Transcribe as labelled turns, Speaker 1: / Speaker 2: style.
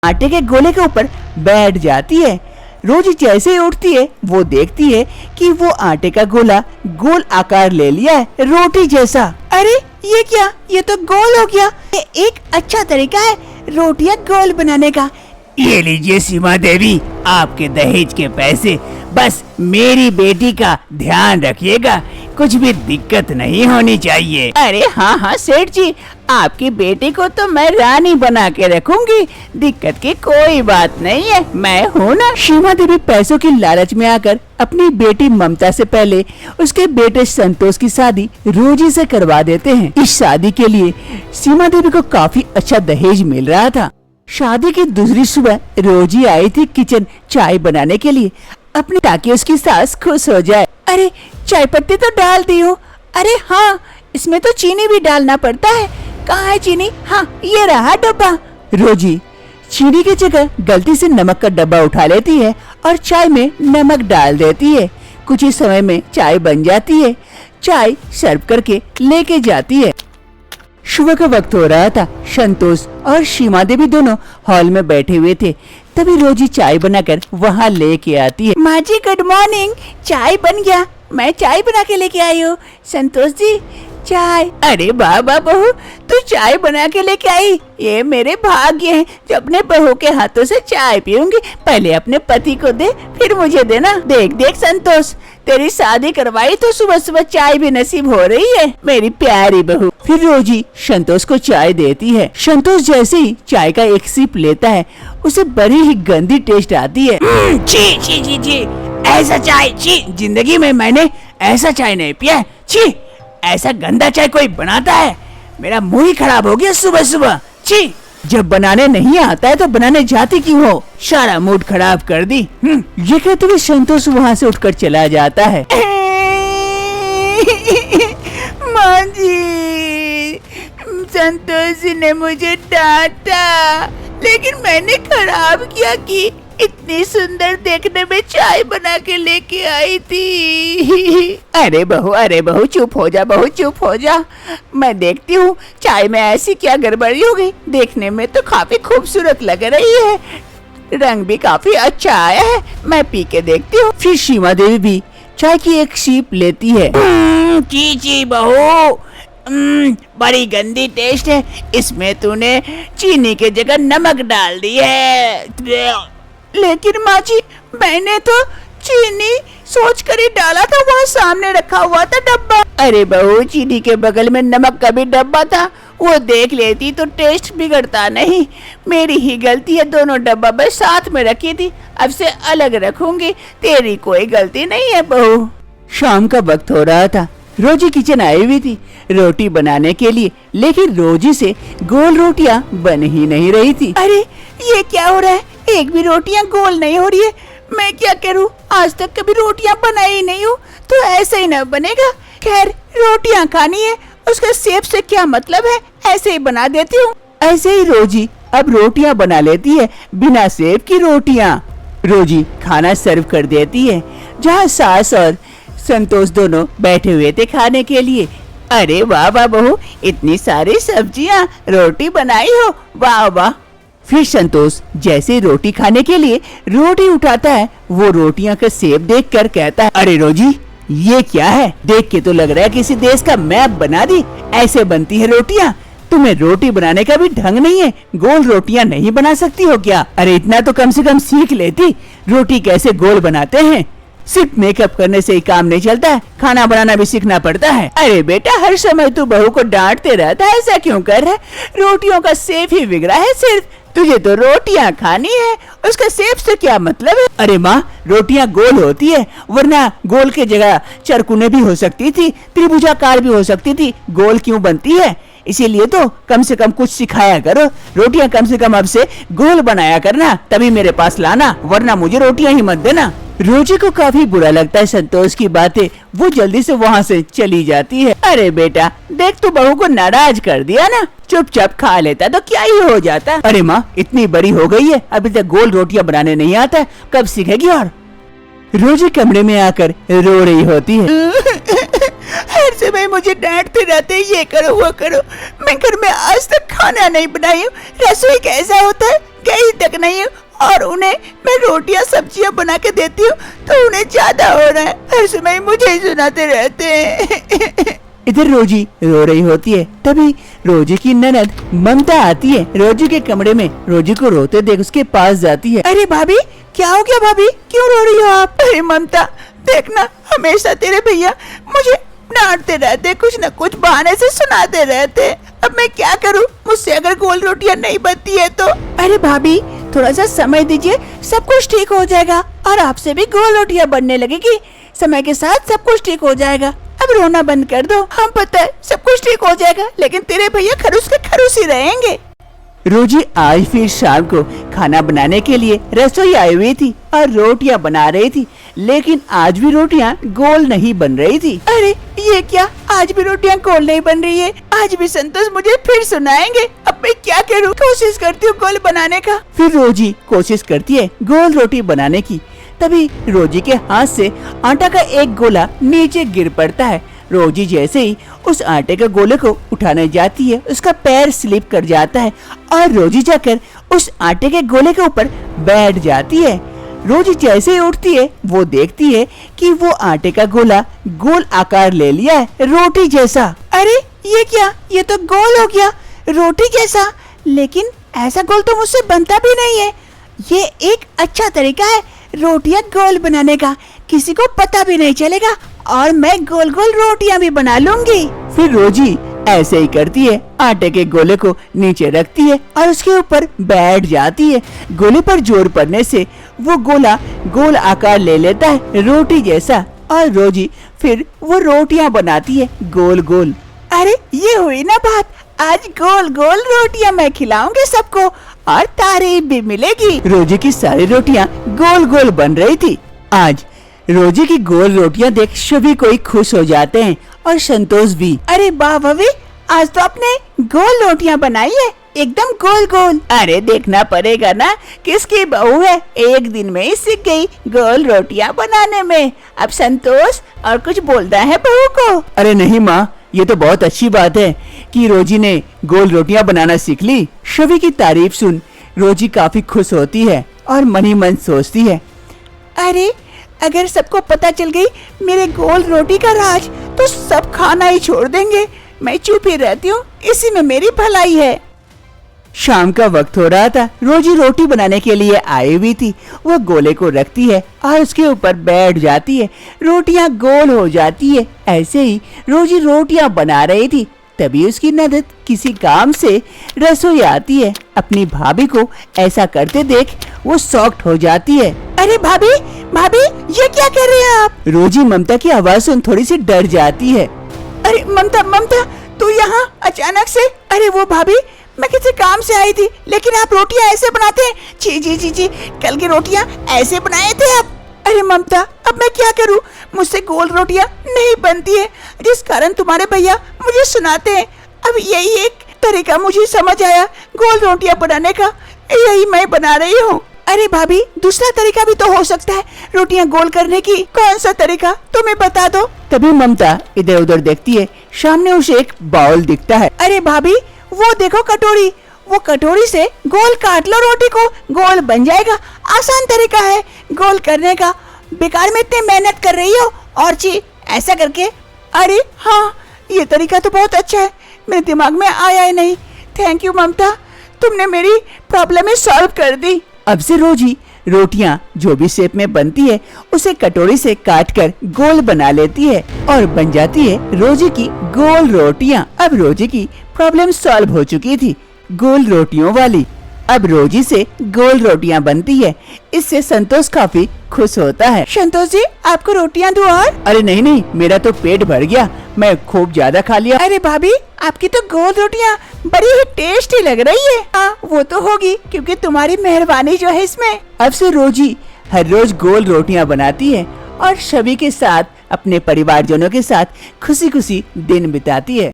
Speaker 1: आटे के गोले के ऊपर बैठ जाती है। रोजी जैसे ही उठती है वो देखती है कि वो आटे का गोला गोल आकार ले लिया है, रोटी जैसा। अरे ये क्या, ये तो गोल हो गया। ये एक अच्छा तरीका है रोटियां गोल बनाने का।
Speaker 2: ये लीजिए सीमा देवी, आपके दहेज के पैसे। बस मेरी बेटी का ध्यान रखिएगा, कुछ भी दिक्कत नहीं होनी चाहिए।
Speaker 1: अरे हाँ हाँ सेठ जी, आपकी बेटी को तो मैं रानी बना के रखूंगी, दिक्कत की कोई बात नहीं है, मैं हूँ ना। सीमा देवी पैसों की लालच में आकर अपनी बेटी ममता से पहले उसके बेटे संतोष की शादी रोजी से करवा देते हैं। इस शादी के लिए सीमा देवी को काफी अच्छा दहेज मिल रहा था। शादी की दूसरी सुबह रोजी आई थी किचन चाय बनाने के लिए अपनी, ताकि उसकी सास खुश हो जाए। अरे चाय पत्ती तो डाल दी हो। अरे हाँ, इसमें तो चीनी भी डालना पड़ता है। कहाँ है चीनी? हाँ ये रहा डब्बा। रोजी चीनी की जगह गलती से नमक का डब्बा उठा लेती है और चाय में नमक डाल देती है। कुछ ही समय में चाय बन जाती है। चाय सर्व करके लेके जाती है। सुबह का वक्त हो रहा था। संतोष और सीमा देवी दोनों हॉल में बैठे हुए थे। तभी रोजी चाय बनाकर वहाँ लेके आती है। माँ जी गुड मॉर्निंग, चाय बन गया, मैं चाय बना के लेके आई हूँ। संतोष जी चाय। अरे वाह वाह बहू, तू चाय बना के लेके आई, ये मेरे भाग्य है जो अपने बहू के हाथों से चाय पीऊंगी। पहले अपने पति को दे, फिर मुझे देना। देख देख संतोष, तेरी शादी करवाई तो सुबह सुबह चाय भी नसीब हो रही है, मेरी प्यारी बहू। फिर रोजी संतोष को चाय देती है। संतोष जैसे ही चाय का एक सिप लेता है उसे बड़ी ही गंदी टेस्ट आती है।
Speaker 2: छी छी छी छी, ऐसा चाय, छी, जिंदगी में मैंने ऐसा चाय नहीं पिया। छी, ऐसा गंदा चाय कोई बनाता है? मेरा मुंह ही खराब हो गया सुबह सुबह। छी,
Speaker 1: जब बनाने नहीं आता है तो बनाने जाती क्यों हो? सारा मूड खराब कर दी। ये कहते हुए संतोष वहाँ से उठकर चला जाता है। माँ जी, संतोष जी ने मुझे डांटा, लेकिन मैंने खराब किया कि इतनी सुंदर देखने में चाय बना के लेके आई थी। अरे बहू चुप हो जा, बहू चुप हो जा। मैं देखती हूँ चाय में ऐसी क्या गड़बड़ी हो गई। देखने में तो काफी खूबसूरत लग रही है, रंग भी काफी अच्छा आया है, मैं पी के देखती हूँ। फिर सीमा देवी भी चाय की एक सीप लेती है।
Speaker 2: ची ची बहू, बड़ी गंदी टेस्ट है, इसमें तूने चीनी के जगह नमक डाल दी है।
Speaker 1: लेकिन माँ जी, मैंने तो चीनी सोच कर ही डाला था, वहाँ सामने रखा हुआ था डब्बा। अरे बहू, चीनी के बगल में नमक का भी डब्बा था, वो देख लेती तो टेस्ट बिगड़ता नहीं। मेरी ही गलती है, दोनों डब्बा बस साथ में रखी थी, अब से अलग रखूंगी, तेरी कोई गलती नहीं है बहू। शाम का वक्त हो रहा था। रोजी किचन आई हुई थी रोटी बनाने के लिए, लेकिन रोजी से गोल रोटियां बन ही नहीं रही थी। अरे ये क्या हो रहा है, एक भी रोटियां गोल नहीं हो रही है। मैं क्या करूं, आज तक कभी रोटियां बनाई ही नहीं हूँ, तो ऐसे ही न बनेगा। खैर, रोटियां खानी है, उसका शेप से क्या मतलब है, ऐसे ही बना देती हूँ। ऐसे ही रोजी अब रोटियां बना लेती है, बिना शेप की रोटियां। रोजी खाना सर्व कर देती है, जहाँ सास और संतोष दोनों बैठे हुए थे खाने के लिए। अरे वाह वाह बहू, इतनी सारी सब्जियां रोटी बनाई हो, वाह वाह। फिर संतोष जैसे ही रोटी खाने के लिए रोटी उठाता है, वो रोटियां का शेप देखकर कहता है, अरे रोजी ये क्या है, देख के तो लग रहा है किसी देश का मैप बना दी, ऐसे बनती है रोटियां। तुम्हें रोटी बनाने का भी ढंग नहीं है, गोल रोटियां नहीं बना सकती हो क्या? अरे इतना तो कम से कम सीख लेती, रोटी कैसे गोल बनाते हैं। सिर्फ मेकअप करने से ही काम नहीं चलता है, खाना बनाना भी सीखना पड़ता है। अरे बेटा, हर समय तू बहू को डांटते रहता है, ऐसा क्यों कर रहा है? रोटियों का शेप ही बिगड़ा है सिर्फ, तुझे तो रोटियां खानी है, उसका शेप से क्या मतलब है? अरे माँ, रोटियां गोल होती है, वरना गोल के जगह चरकुने भी हो सकती थी, त्रिभुजाकार भी हो सकती थी, गोल क्यों बनती है? इसीलिए तो कम से कम कुछ सिखाया करो, रोटियां कम से कम अब से गोल बनाया करना, तभी मेरे पास लाना, वरना मुझे रोटियां ही मत देना। रोजी को काफी बुरा लगता है संतोष की बातें, वो जल्दी से वहाँ से चली जाती है। अरे बेटा, देख तू बहू को नाराज कर दिया ना, चुपचाप खा लेता तो क्या ही हो जाता। अरे माँ, इतनी बड़ी हो गई है, अभी तक गोल रोटियां बनाने नहीं आता, कब सीखेगी? और रोजी कमरे में आकर रो रही होती है। हर समय मुझे डांटते रहते ये करो वो करो, मैं घर में आज तक खाना नहीं बनाई हूँ, रसोई कैसा होता है, गई तक नहीं हूँ और उन्हें मैं रोटियां सब्जियां बना के देती हूँ तो उन्हें ज्यादा हो रहा है। हर समय मुझे ही सुनाते रहते हैं।
Speaker 2: इधर रोजी रो रही होती है। तभी रोजी की ननद ममता आती है। रोजी के कमरे में रोजी को रोते देख उसके पास जाती है।
Speaker 1: अरे भाभी, क्या हो गया भाभी, क्यों रो रही हो आप? अरे ममता, देखना हमेशा तेरे भैया मुझे डांटते रहते, कुछ न कुछ बहाने से सुनाते रहते। अब मैं क्या करूं? मुझसे अगर गोल रोटियां नहीं बनती है तो। अरे भाभी, थोड़ा सा समय दीजिए, सब कुछ ठीक हो जाएगा और आपसे भी गोल रोटियां बनने लगेगी। समय के साथ सब कुछ ठीक हो जाएगा। अब रोना बंद कर दो। हम पता है सब कुछ ठीक हो जाएगा, लेकिन तेरे भैया खरूस के खरूस ही रहेंगे।
Speaker 2: रोजी आज फिर शाम को खाना बनाने के लिए रसोई आई हुई थी और रोटियां बना रही थी, लेकिन आज भी रोटियां गोल नहीं बन रही थी।
Speaker 1: अरे ये क्या, आज भी रोटियां गोल नहीं बन रही है? आज भी संतोष मुझे फिर सुनाएंगे। अब मैं क्या करूं? कोशिश करती हूँ गोल बनाने का।
Speaker 2: फिर रोजी कोशिश करती है गोल रोटी बनाने की। तभी रोजी के हाथ से आटा का एक गोला नीचे गिर पड़ता है। रोजी जैसे ही उस आटे के गोले को उठाने जाती है, उसका पैर स्लिप कर जाता है और रोजी जाकर उस आटे के गोले के ऊपर बैठ जाती है। रोजी जैसे ही उठती है, वो देखती है कि वो आटे का गोला गोल आकार ले लिया है, रोटी जैसा।
Speaker 1: अरे ये क्या, ये तो गोल हो गया, रोटी जैसा। लेकिन ऐसा गोल तो मुझसे बनता भी नहीं है। ये एक अच्छा तरीका है रोटियां गोल बनाने का, किसी को पता भी नहीं चलेगा और मैं गोल गोल रोटियां भी बना लूंगी।
Speaker 2: फिर रोजी ऐसे ही करती है, आटे के गोले को नीचे रखती है और उसके ऊपर बैठ जाती है। गोले पर जोर पड़ने से वो गोला गोल आकार ले लेता है, रोटी जैसा, और रोजी फिर वो रोटियां बनाती है गोल गोल।
Speaker 1: अरे ये हुई ना बात, आज गोल गोल रोटियां मैं खिलाऊंगी सबको और तारीफ भी मिलेगी।
Speaker 2: रोजी की सारी रोटियां गोल गोल बन रही थी। आज रोजी की गोल रोटियां देख सभी कोई खुश हो जाते हैं और संतोष भी।
Speaker 1: अरे वाह भाभी, आज तो आपने गोल रोटियां बनाई है, एकदम गोल गोल। अरे देखना पड़ेगा ना किसकी बहू है, एक दिन में ही सीख गई गोल रोटियां बनाने में। अब संतोष और कुछ बोलता है बहू को।
Speaker 2: अरे नहीं माँ, ये तो बहुत अच्छी बात है कि रोजी ने गोल रोटियां बनाना सीख ली। सभी की तारीफ सुन रोजी काफी खुश होती है और मन ही मन सोचती है,
Speaker 1: अरे अगर सबको पता चल गई मेरे गोल रोटी का राज तो सब खाना ही छोड़ देंगे। मैं चुप ही रहती हूँ, इसी में मेरी भलाई है।
Speaker 2: शाम का वक्त हो रहा था। रोजी रोटी बनाने के लिए आई हुई थी। वो गोले को रखती है और उसके ऊपर बैठ जाती है, रोटियां गोल हो जाती है। ऐसे ही रोजी रोटियां बना रही थी, तभी उसकी ननद किसी काम से रसोई आती है। अपनी भाभी को ऐसा करते देख वो शॉक्ड हो जाती है।
Speaker 1: अरे भाभी, भाभी ये क्या कर रहे हैं आप?
Speaker 2: रोजी ममता की आवाज सुन थोड़ी सी डर जाती है।
Speaker 1: अरे ममता, ममता तू यहाँ अचानक से? अरे वो भाभी, मैं किसी काम से आई थी, लेकिन आप रोटियां ऐसे बनाते हैं? जी जी जी जी, कल की रोटियां ऐसे बनाए थे आप? अरे ममता, अब मैं क्या करूं? मुझसे गोल रोटियां नहीं बनती है, जिस कारण तुम्हारे भैया मुझे सुनाते हैं। अब यही एक तरीका मुझे समझ आया गोल रोटियां बनाने का, यही मैं बना रही हूँ। अरे भाभी, दूसरा तरीका भी तो हो सकता है रोटियां गोल करने की। कौन सा तरीका, तुम्हें बता दो।
Speaker 2: तभी ममता इधर उधर देखती है, सामने उसे एक बाउल दिखता है।
Speaker 1: अरे भाभी, वो देखो कटोरी, वो कटोरी से गोल काट लो रोटी को, गोल बन जाएगा। आसान तरीका है गोल करने का, बेकार में इतनी मेहनत कर रही हो। और जी ऐसा करके, अरे हाँ ये तरीका तो बहुत अच्छा है, मेरे दिमाग में आया ही नहीं। थैंक यू ममता, तुमने मेरी प्रॉब्लम ही सॉल्व कर दी।
Speaker 2: अब से रोजी रोटियां जो भी शेप में बनती है उसे कटोरी से काटकर गोल बना लेती है और बन जाती है रोजी की गोल रोटियां। अब रोजी की प्रॉब्लम सॉल्व हो चुकी थी गोल रोटियों वाली। अब रोजी से गोल रोटियां बनती है, इससे संतोष काफी खुश होता है।
Speaker 1: संतोष जी, आपको रोटियां दूं और?
Speaker 2: अरे नहीं नहीं, मेरा तो पेट भर गया, मैं खूब ज्यादा खा लिया।
Speaker 1: अरे भाभी, आपकी तो गोल रोटियां बड़ी ही टेस्टी लग रही है। हाँ वो तो होगी, क्योंकि तुम्हारी मेहरबानी जो है इसमें।
Speaker 2: अब से रोजी हर रोज गोल रोटियां बनाती है और सभी के साथ, अपने परिवारजनों के साथ खुशी खुशी दिन बिताती है।